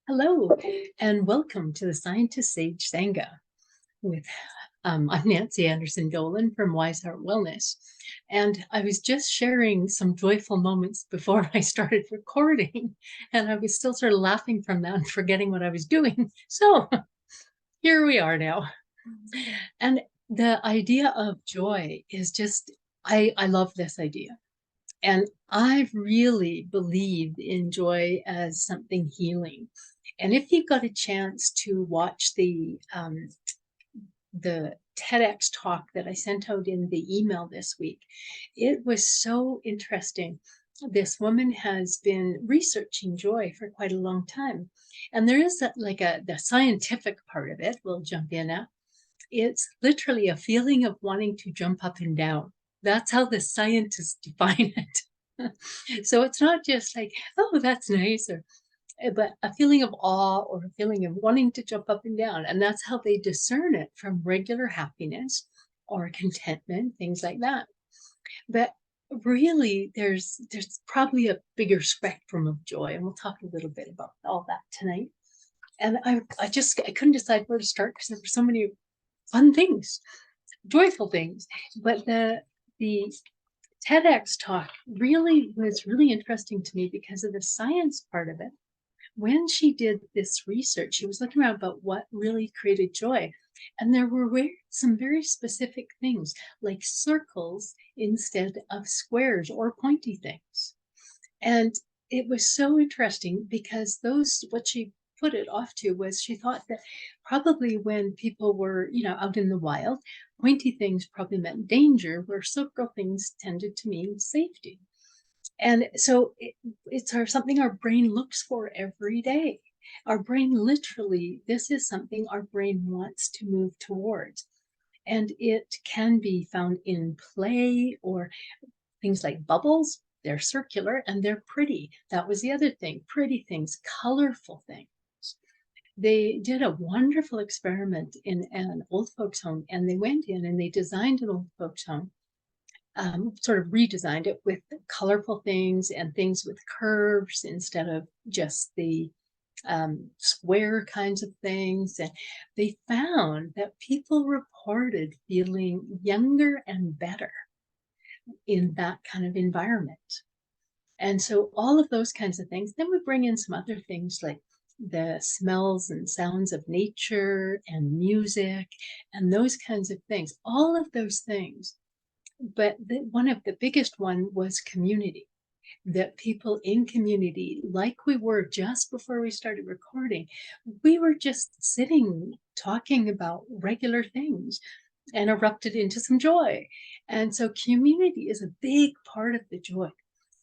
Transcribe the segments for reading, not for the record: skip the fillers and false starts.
Hello, and welcome to the Scientistsage Sangha. With I'm Nancy Anderson Dolan from Wise Heart Wellness, and I was just sharing some joyful moments before I started recording, and I was still sort of laughing from that and forgetting what I was doing. So here we are now, and the idea of joy is just I love this idea. And I really believe in joy as something healing. And if you've got a chance to watch the TEDx talk that I sent out in the email this week, it was so interesting. This woman has been researching joy for quite a long time. And there is the scientific part of it, we'll jump in at. It's literally a feeling of wanting to jump up and down. That's how the scientists define it. So it's not just like, oh, that's nice, but a feeling of awe or a feeling of wanting to jump up and down. And that's how they discern it from regular happiness or contentment, things like that. But really, there's probably a bigger spectrum of joy. And we'll talk a little bit about all that tonight. And I couldn't decide where to start because there were so many fun things, joyful things. But the TEDx talk really was really interesting to me because of the science part of it. When she did this research, she was looking around about what really created joy. And there were some very specific things, like circles instead of squares or pointy things. And it was so interesting because what she put it off to was she thought that probably when people were, out in the wild, pointy things probably meant danger, where circle things tended to mean safety. And so it's something our brain looks for every day. Our brain literally, this is something our brain wants to move towards. And it can be found in play or things like bubbles. They're circular and they're pretty. That was the other thing, pretty things, colorful things. They did a wonderful experiment in an old folks home, and they went in and they designed an old folks home, sort of redesigned it with colorful things and things with curves instead of just the square kinds of things. And they found that people reported feeling younger and better in that kind of environment. And so all of those kinds of things. Then we bring in some other things like the smells and sounds of nature and music and those kinds of things. All of those things. But one of the biggest one was community. That people in community, like we were just before we started recording, we were just sitting talking about regular things and erupted into some joy. And so community is a big part of the joy.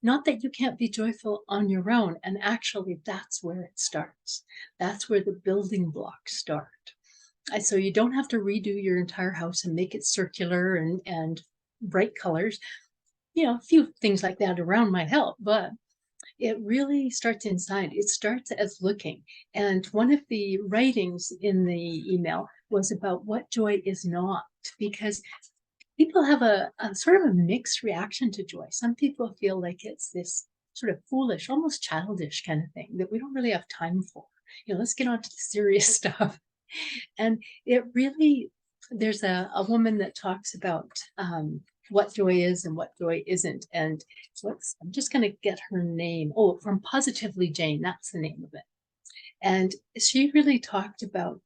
Not that you can't be joyful on your own. And actually, that's where it starts. That's where the building blocks start. So you don't have to redo your entire house and make it circular and bright colors. A few things like that around might help, but it really starts inside. It starts as looking. And one of the writings in the email was about what joy is not, because people have a sort of a mixed reaction to joy. Some people feel like it's this sort of foolish, almost childish kind of thing that we don't really have time for. Let's get on to the serious stuff. And it really, there's a woman that talks about what joy is and what joy isn't. And I'm just going to get her name. Oh, from Positively Jane, that's the name of it. And she really talked about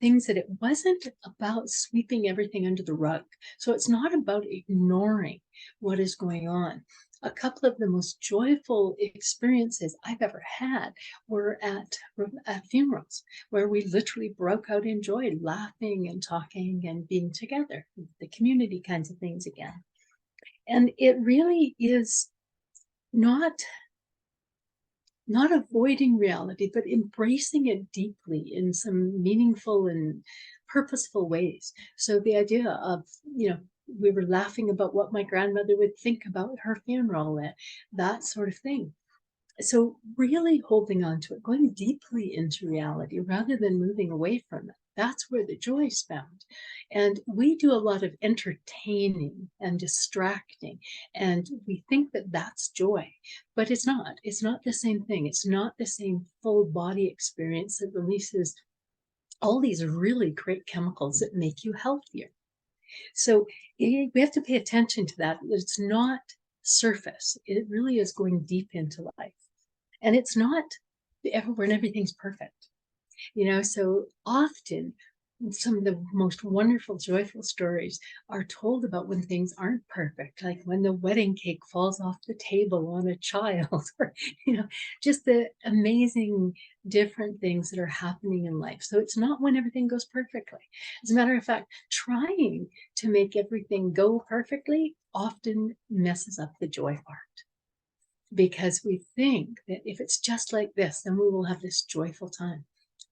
things that it wasn't about sweeping everything under the rug. So it's not about ignoring what is going on. A couple of the most joyful experiences I've ever had were at funerals, where we literally broke out in joy, laughing and talking and being together, the community kinds of things again. And it really is not avoiding reality, but embracing it deeply in some meaningful and purposeful ways. So the idea of, we were laughing about what my grandmother would think about her funeral, and that sort of thing. So really holding on to it, going deeply into reality rather than moving away from it. That's where the joy is found. And we do a lot of entertaining and distracting, and we think that that's joy, but it's not. It's not the same thing. It's not the same full body experience that releases all these really great chemicals that make you healthier. So we have to pay attention to that. It's not surface. It really is going deep into life. And it's not when everything's perfect. So often some of the most wonderful, joyful stories are told about when things aren't perfect, like when the wedding cake falls off the table on a child, or, just the amazing different things that are happening in life. So it's not when everything goes perfectly. As a matter of fact, trying to make everything go perfectly often messes up the joy part, because we think that if it's just like this, then we will have this joyful time.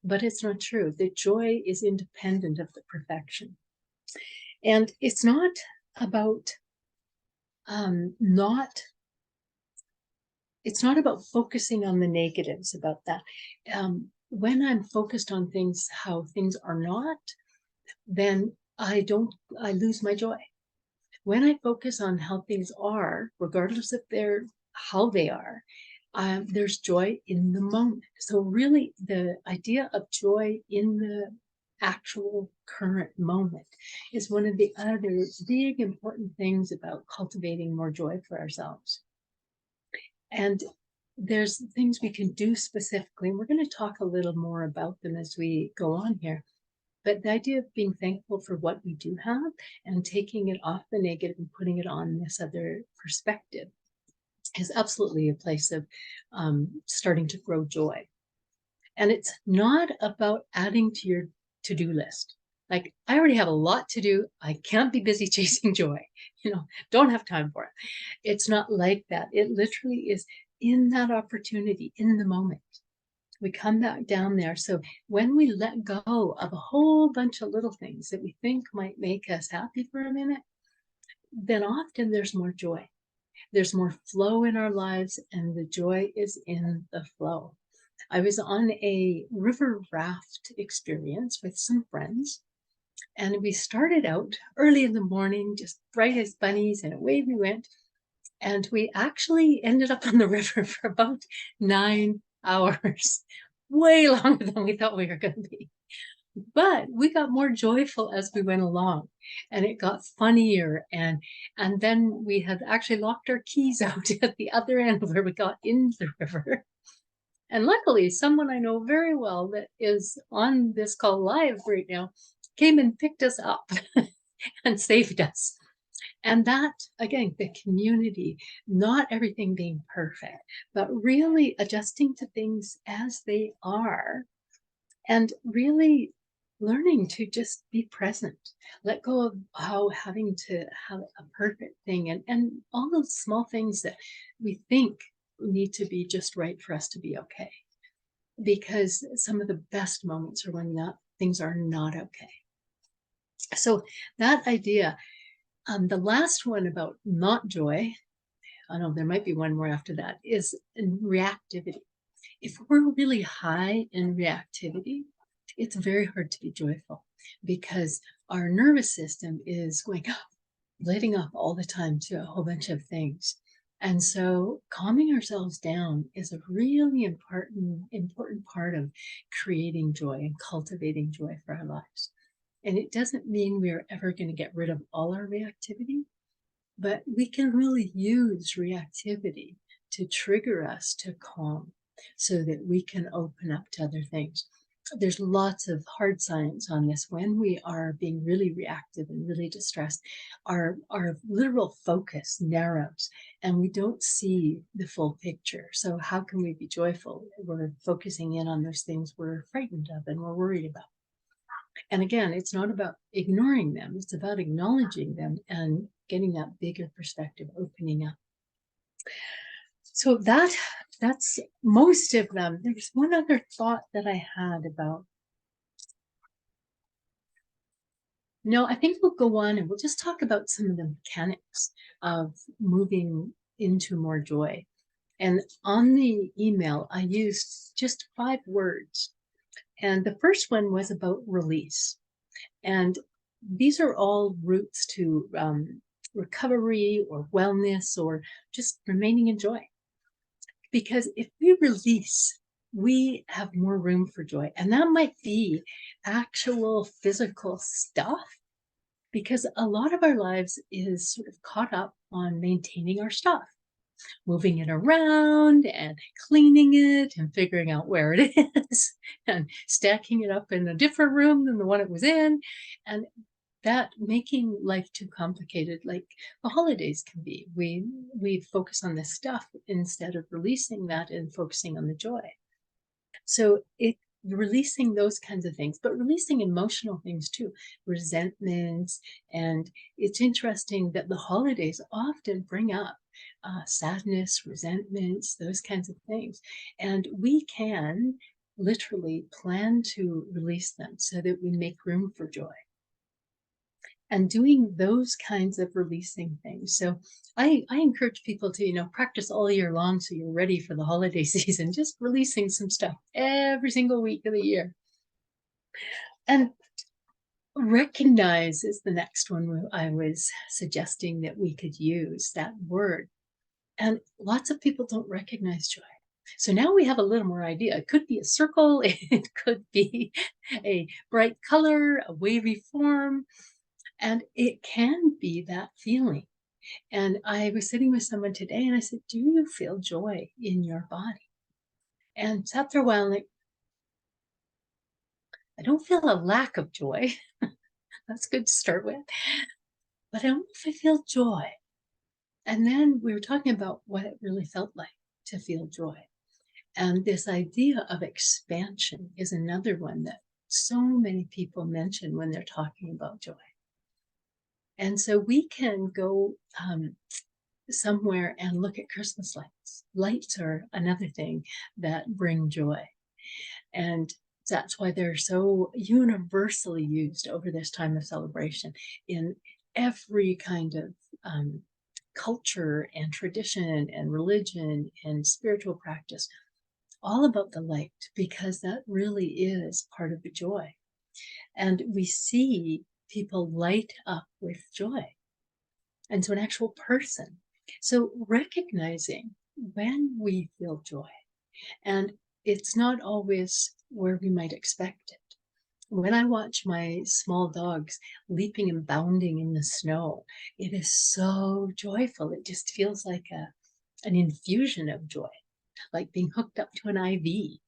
But it's not true. The joy is independent of the perfection. And it's not about it's not about focusing on the negatives about that. When I'm focused on things, how things are not, then I lose my joy. When I focus on how things are, regardless if they're how they are, there's joy in the moment. So really the idea of joy in the actual current moment is one of the other big important things about cultivating more joy for ourselves. And there's things we can do specifically, and we're going to talk a little more about them as we go on here. But the idea of being thankful for what we do have and taking it off the negative and putting it on this other perspective is absolutely a place of starting to grow joy. And it's not about adding to your to-do list. Like, I already have a lot to do. I can't be busy chasing joy. Don't have time for it. It's not like that. It literally is in that opportunity, in the moment. We come back down there. So when we let go of a whole bunch of little things that we think might make us happy for a minute, then often there's more joy. There's more flow in our lives, and the joy is in the flow. I was on a river raft experience with some friends, and we started out early in the morning, just bright as bunnies, and away we went. And we actually ended up on the river for about 9 hours, way longer than we thought we were going to be. But we got more joyful as we went along, and it got funnier. And then we had actually locked our keys out at the other end where we got into the river. And luckily, someone I know very well that is on this call live right now came and picked us up and saved us. And that, again, the community, not everything being perfect, but really adjusting to things as they are, and really learning to just be present, let go of having to have a perfect thing, and all those small things that we think need to be just right for us to be okay. Because some of the best moments are when things are not okay. So that idea, the last one about not joy, I know there might be one more after that, is reactivity. If we're really high in reactivity, it's very hard to be joyful, because our nervous system is going, letting up all the time to a whole bunch of things. And so calming ourselves down is a really important part of creating joy and cultivating joy for our lives. And it doesn't mean we're ever going to get rid of all our reactivity, but we can really use reactivity to trigger us to calm so that we can open up to other things. There's lots of hard science on this. When we are being really reactive and really distressed, our literal focus narrows and we don't see the full picture. So how can we be joyful? We're focusing in on those things we're frightened of and we're worried about. And again, it's not about ignoring them. It's about acknowledging them and getting that bigger perspective, opening up. So that's most of them. There's one other thought that I had about. No, I think we'll go on and we'll just talk about some of the mechanics of moving into more joy. And on the email, I used just 5 words. And the first one was about release. And these are all routes to recovery or wellness or just remaining in joy. Because if we release, we have more room for joy. And that might be actual physical stuff, because a lot of our lives is sort of caught up on maintaining our stuff, moving it around and cleaning it and figuring out where it is and stacking it up in a different room than the one it was in. And that making life too complicated, like the holidays can be. We focus on the stuff instead of releasing that and focusing on the joy. So releasing those kinds of things, but releasing emotional things too, resentments. And it's interesting that the holidays often bring up sadness, resentments, those kinds of things. And we can literally plan to release them so that we make room for joy. And doing those kinds of releasing things. So I encourage people to, practice all year long so you're ready for the holiday season, just releasing some stuff every single week of the year. And recognize is the next one I was suggesting that we could use, that word. And lots of people don't recognize joy. So now we have a little more idea. It could be a circle, it could be a bright color, a wavy form. And it can be that feeling. And I was sitting with someone today and I said, do you feel joy in your body? And sat there a while, like, I don't feel a lack of joy. That's good to start with. But I don't know if I feel joy. And then we were talking about what it really felt like to feel joy. And this idea of expansion is another one that so many people mention when they're talking about joy. And so we can go somewhere and look at Christmas lights. Lights are another thing that bring joy. And that's why they're so universally used over this time of celebration in every kind of culture and tradition and religion and spiritual practice, all about the light, because that really is part of the joy. And we see people light up with joy. And so an actual person. So recognizing when we feel joy, and it's not always where we might expect it. When I watch my small dogs leaping and bounding in the snow, it is so joyful. It just feels like an infusion of joy, like being hooked up to an IV.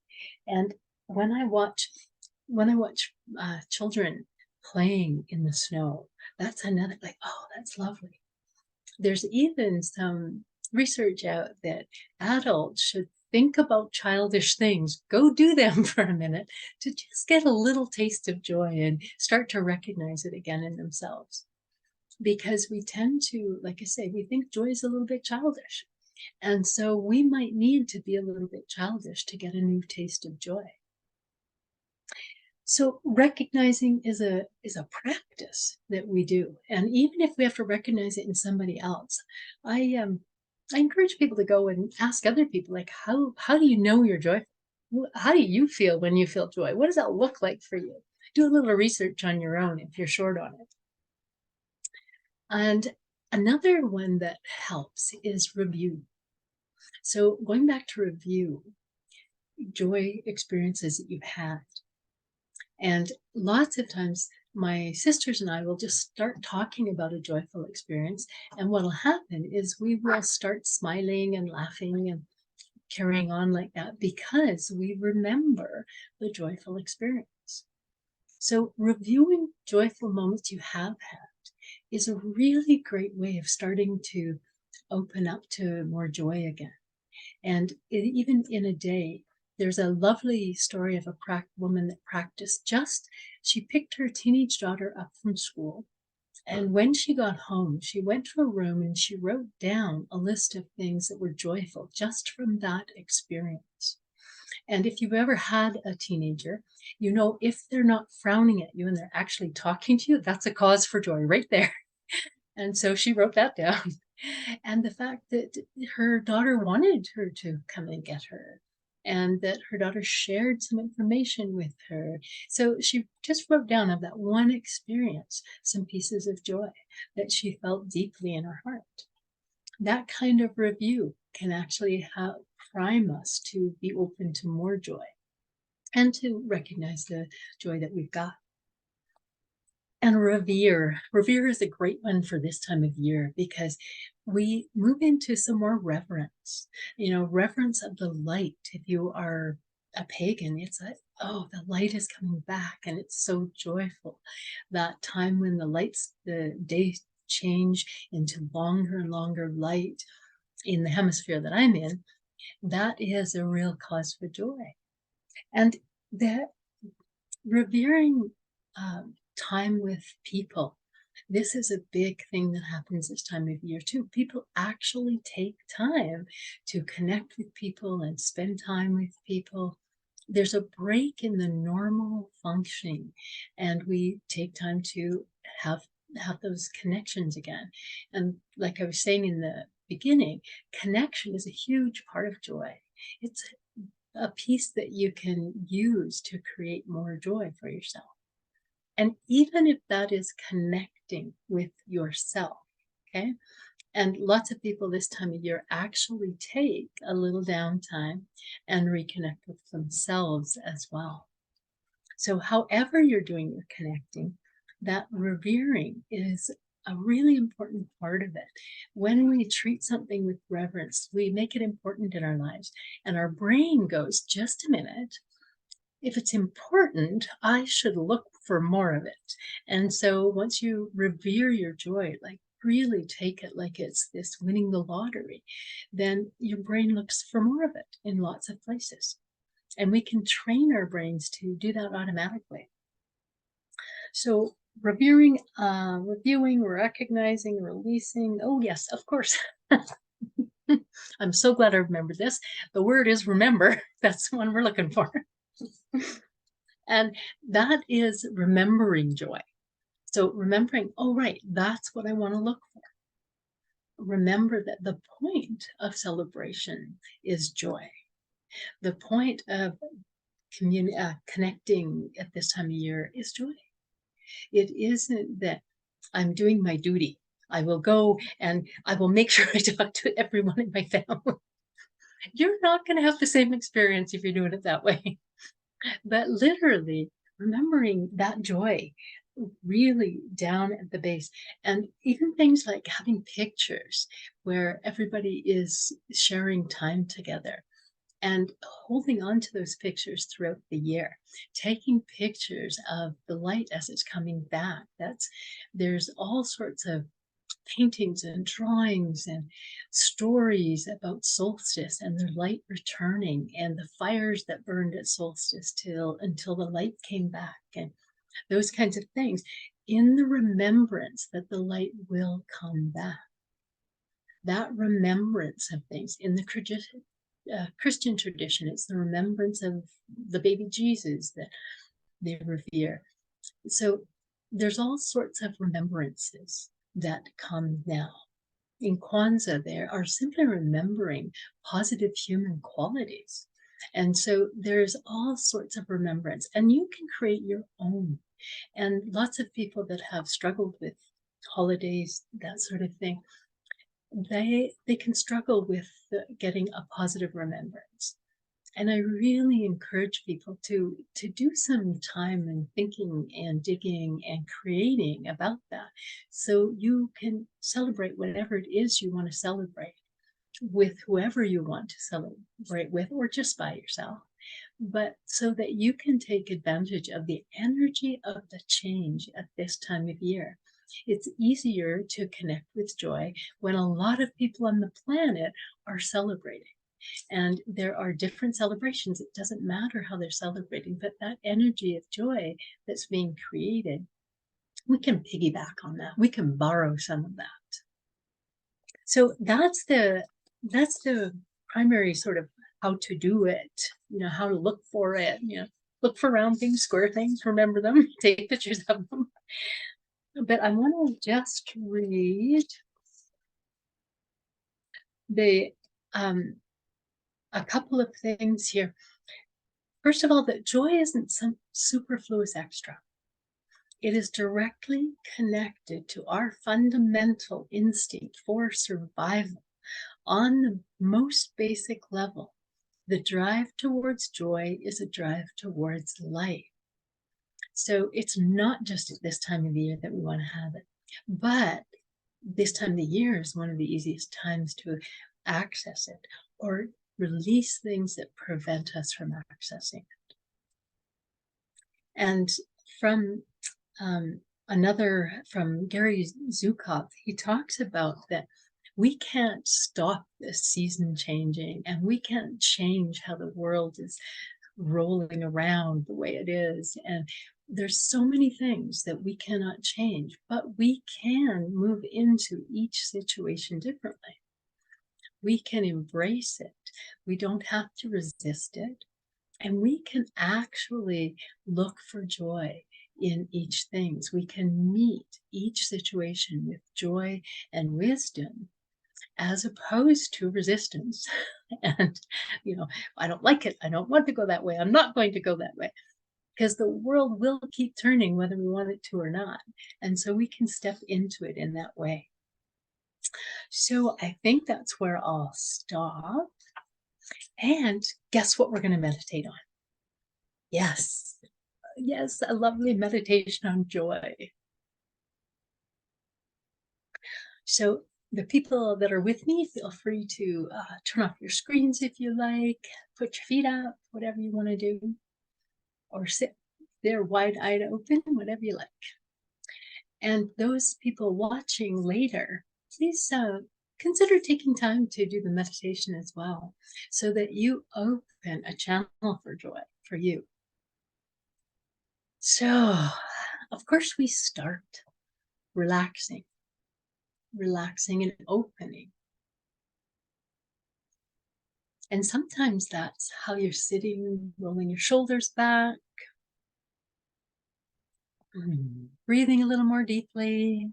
And when I watch children playing in the snow, that's another, like, oh, that's lovely. There's even some research out that adults should think about childish things, go do them for a minute to just get a little taste of joy and start to recognize it again in themselves. Because we tend to, like I say, we think joy is a little bit childish. And so we might need to be a little bit childish to get a new taste of joy. So recognizing is a practice that we do. And even if we have to recognize it in somebody else, I encourage people to go and ask other people, like, how do you know you're joyful? How do you feel when you feel joy? What does that look like for you? Do a little research on your own if you're short on it. And another one that helps is review. So going back to review joy experiences that you've had. And lots of times my sisters and I will just start talking about a joyful experience. And what will happen is we will start smiling and laughing and carrying on like that because we remember the joyful experience. So reviewing joyful moments you have had is a really great way of starting to open up to more joy again. And even in a day, there's a lovely story of a woman that practiced she picked her teenage daughter up from school. And when she got home, she went to a room and she wrote down a list of things that were joyful just from that experience. And if you've ever had a teenager, if they're not frowning at you and they're actually talking to you, that's a cause for joy right there. And so she wrote that down. And the fact that her daughter wanted her to come and get her and that her daughter shared some information with her. So she just wrote down of that one experience some pieces of joy that she felt deeply in her heart. That kind of review can actually prime us to be open to more joy and to recognize the joy that we've got. And Revere. Revere is a great one for this time of year because we move into some more reverence, reverence of the light. If you are a pagan, it's like, oh, the light is coming back and it's so joyful. That time when the days change into longer and longer light in the hemisphere that I'm in, that is a real cause for joy. And that revering time with people. This is a big thing that happens this time of year too. People actually take time to connect with people and spend time with people. There's a break in the normal functioning, and we take time to have those connections again. And like I was saying in the beginning, connection is a huge part of joy. It's a piece that you can use to create more joy for yourself. And even if that is connecting with yourself, okay? And lots of people this time of year actually take a little downtime and reconnect with themselves as well. So however you're doing your connecting, that revering is a really important part of it. When we treat something with reverence, we make it important in our lives, and our brain goes, just a minute, if it's important, I should look for more of it. And so once you revere your joy, like really take it like it's this winning the lottery, then your brain looks for more of it in lots of places. And we can train our brains to do that automatically. So reviewing, recognizing, releasing. Oh yes, of course. I'm so glad I remembered this. The word is remember. That's the one we're looking for. And that is remembering joy. So remembering, oh, right, that's what I want to look for. Remember that the point of celebration is joy. The point of connecting at this time of year is joy. It isn't that I'm doing my duty. I will go and I will make sure I talk to everyone in my family. You're not going to have the same experience if you're doing it that way. But literally remembering that joy really down at the base. And even things like having pictures where everybody is sharing time together and holding on to those pictures throughout the year, taking pictures of the light as it's coming back. There's all sorts of paintings and drawings and stories about solstice and the light returning and the fires that burned at solstice until the light came back, and those kinds of things, in the remembrance that the light will come back. That remembrance of things in the Christian tradition, it's the remembrance of the baby Jesus that they revere. So there's all sorts of remembrances that come now. In Kwanzaa, they are simply remembering positive human qualities. And so there's all sorts of remembrance, and you can create your own. And lots of people that have struggled with holidays, that sort of thing, they can struggle with getting a positive remembrance. And I really encourage people to do some time and thinking and digging and creating about that, so you can celebrate whatever it is you want to celebrate with whoever you want to celebrate with, or just by yourself, but so that you can take advantage of the energy of the change at this time of year. It's easier to connect with joy when a lot of people on the planet are celebrating. And there are different celebrations. It doesn't matter how they're celebrating, but that energy of joy that's being created, we can piggyback on that. We can borrow some of that. So that's the primary sort of how to do it, how to look for it, look for round things, square things, remember them, take pictures of them. But I want to just read the a couple of things here. First of all, that joy isn't some superfluous extra. It is directly connected to our fundamental instinct for survival. On the most basic level, the drive towards joy is a drive towards life. So it's not just at this time of the year that we want to have it, but this time of the year is one of the easiest times to access it or release things that prevent us from accessing it. And from from Gary Zukov, he talks about that we can't stop this season changing, and we can't change how the world is rolling around the way it is. And there's so many things that we cannot change, but we can move into each situation differently. We can embrace it. We don't have to resist it. And we can actually look for joy in each things. We can meet each situation with joy and wisdom as opposed to resistance. And, I don't like it. I don't want to go that way. I'm not going to go that way. Because the world will keep turning whether we want it to or not. And so we can step into it in that way. So I think that's where I'll stop. And guess what we're going to meditate on? Yes, a lovely meditation on joy. So the people that are with me, feel free to turn off your screens if you like, put your feet up, whatever you want to do, or sit there wide-eyed open, whatever you like. And those people watching later, please consider taking time to do the meditation as well, so that you open a channel for joy for you. So, of course, we start relaxing and opening. And sometimes that's how you're sitting, rolling your shoulders back, breathing a little more deeply.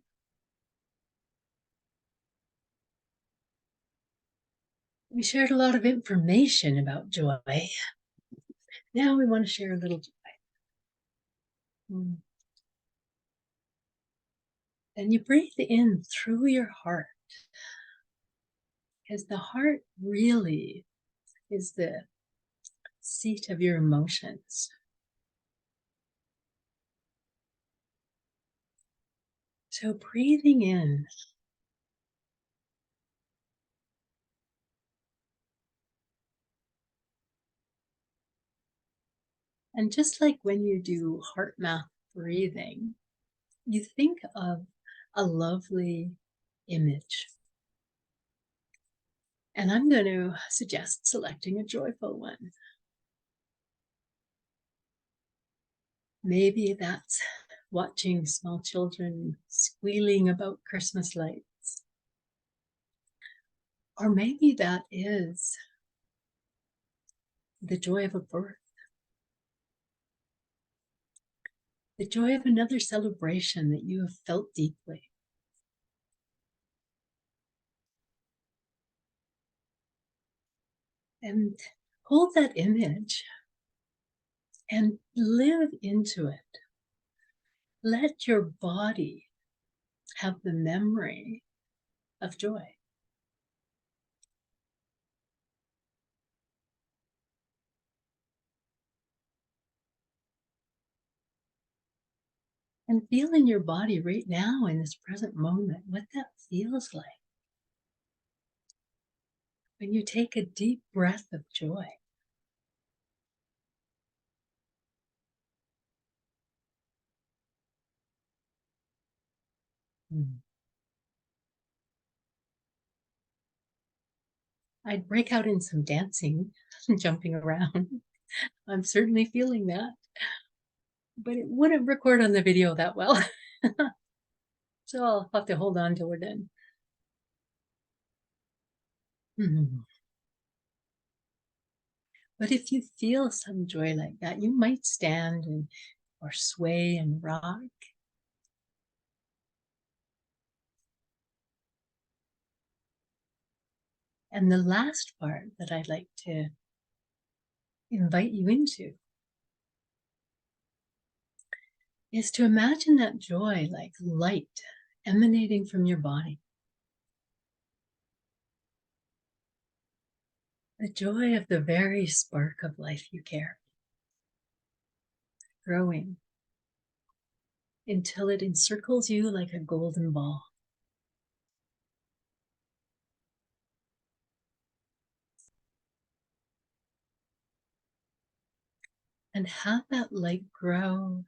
We shared a lot of information about joy. Now we want to share a little joy. And you breathe in through your heart, because the heart really is the seat of your emotions. So breathing in. And just like when you do heart math breathing, you think of a lovely image. And I'm going to suggest selecting a joyful one. Maybe that's watching small children squealing about Christmas lights. Or maybe that is the joy of a birth. The joy of another celebration that you have felt deeply. And hold that image and live into it. Let your body have the memory of joy. And feel in your body right now in this present moment what that feels like when you take a deep breath of joy. I'd break out in some dancing, jumping around. I'm certainly feeling that, but it wouldn't record on the video that well. So I'll have to hold on till we're done. But if you feel some joy like that, you might stand or sway and rock. And the last part that I'd like to invite you into is to imagine that joy like light emanating from your body. The joy of the very spark of life you carry, growing until it encircles you like a golden ball. And have that light grow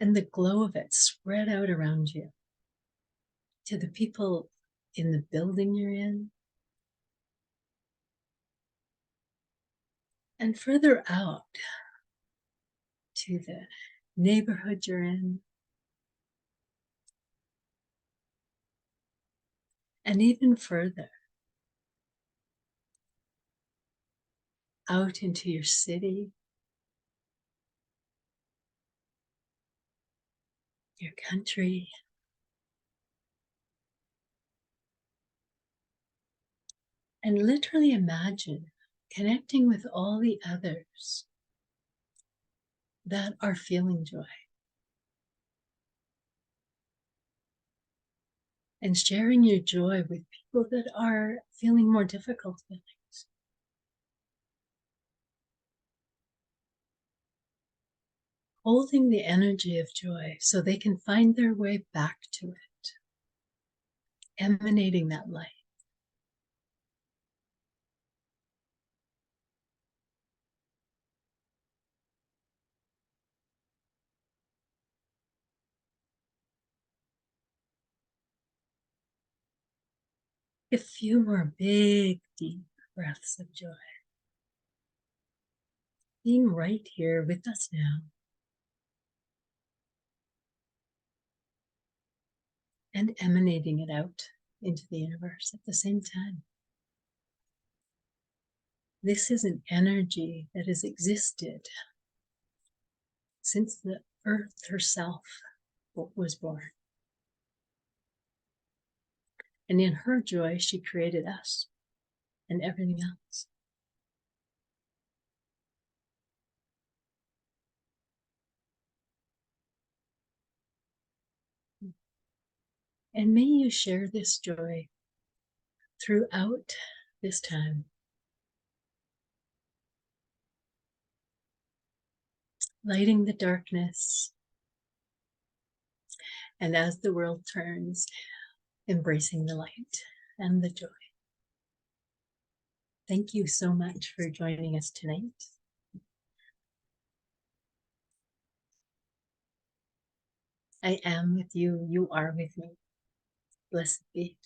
and the glow of it spread out around you to the people in the building you're in, and further out to the neighborhood you're in, and even further out into your city, your country, and literally imagine connecting with all the others that are feeling joy and sharing your joy with people that are feeling more difficult feelings. Holding the energy of joy so they can find their way back to it, emanating that light. A few more big, deep breaths of joy. Being right here with us now. And emanating it out into the universe at the same time. This is an energy that has existed since the earth herself was born. And in her joy, she created us and everything else. And may you share this joy throughout this time, lighting the darkness, and as the world turns, embracing the light and the joy. Thank you so much for joining us tonight. I am with you, you are with me. Blessed be.